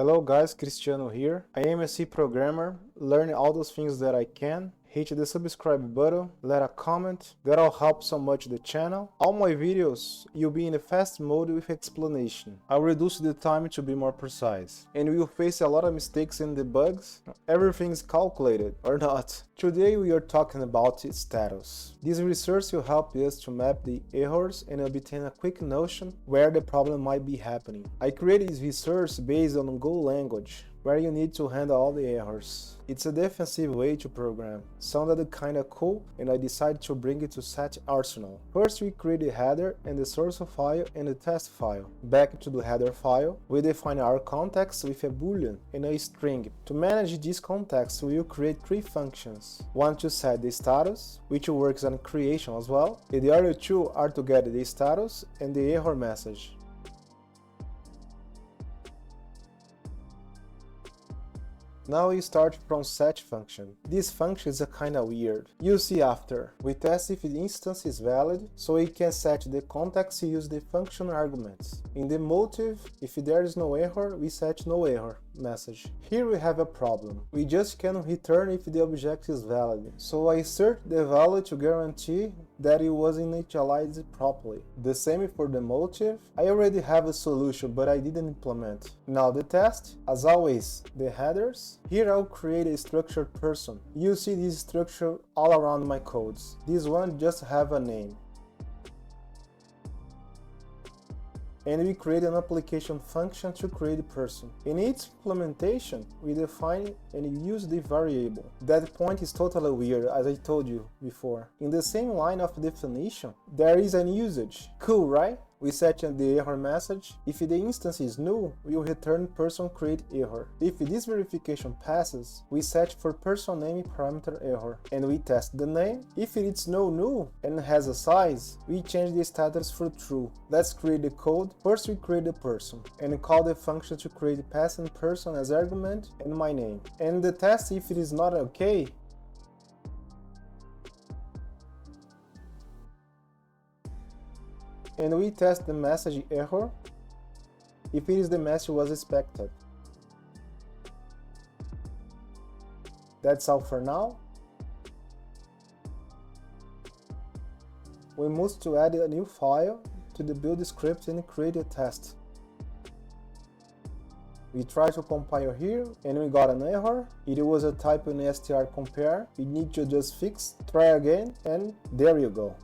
Hello guys, Cristiano here. I am a C programmer, learning all those things that I can. Hit the subscribe button, let a comment, that'll help so much the channel. All my videos will be in a fast mode with explanation. I'll reduce the time to be more precise. And we will face a lot of mistakes and debugs. Everything's calculated, or not. Today we are talking about status. This research will help us to map the errors and obtain a quick notion where the problem might be happening. I created this research based on Go language, where you need to handle all the errors. It's a defensive way to program. Sounded kinda cool, and I decided to bring it to Set Arsenal. First we create the header and the source file and the test file. Back to the header file, we define our context with a boolean and a string. To manage this context, we will create three functions. One to set the status, which works on creation as well, and the other two are to get the status and the error message. Now we start from set function. This function is kinda weird. You'll see after. We test if the instance is valid, so we can set the context to use the function arguments. In the motive, if there is no error, we set no error message. Here we have a problem. We just can return if the object is valid. So I insert the value to guarantee that it was initialized properly. The same for the motive. I already have a solution, but I didn't implement. Now the test, as always, the headers. Here I'll create a structured person. You see this structure all around my codes. This one just have a name. And we create an application function to create a person. In its implementation, we define and use the variable. That point is totally weird, as I told you before. In the same line of definition, there is an usage. Cool, right? We set the error message. If the instance is null, we will return person create error. If this verification passes, we set for person name parameter error, and we test the name. If it's no null and has a size, we change the status for true. Let's create the code. First we create the person, and call the function to create passing person as argument and my name. And the test if it is not okay, and we test the message error if it is the message was expected. That's all for now. We move to add a new file to the build script and create a test. We try to compile here and we got an error. It was a typo in str compare. We need to just fix, try again, and there you go.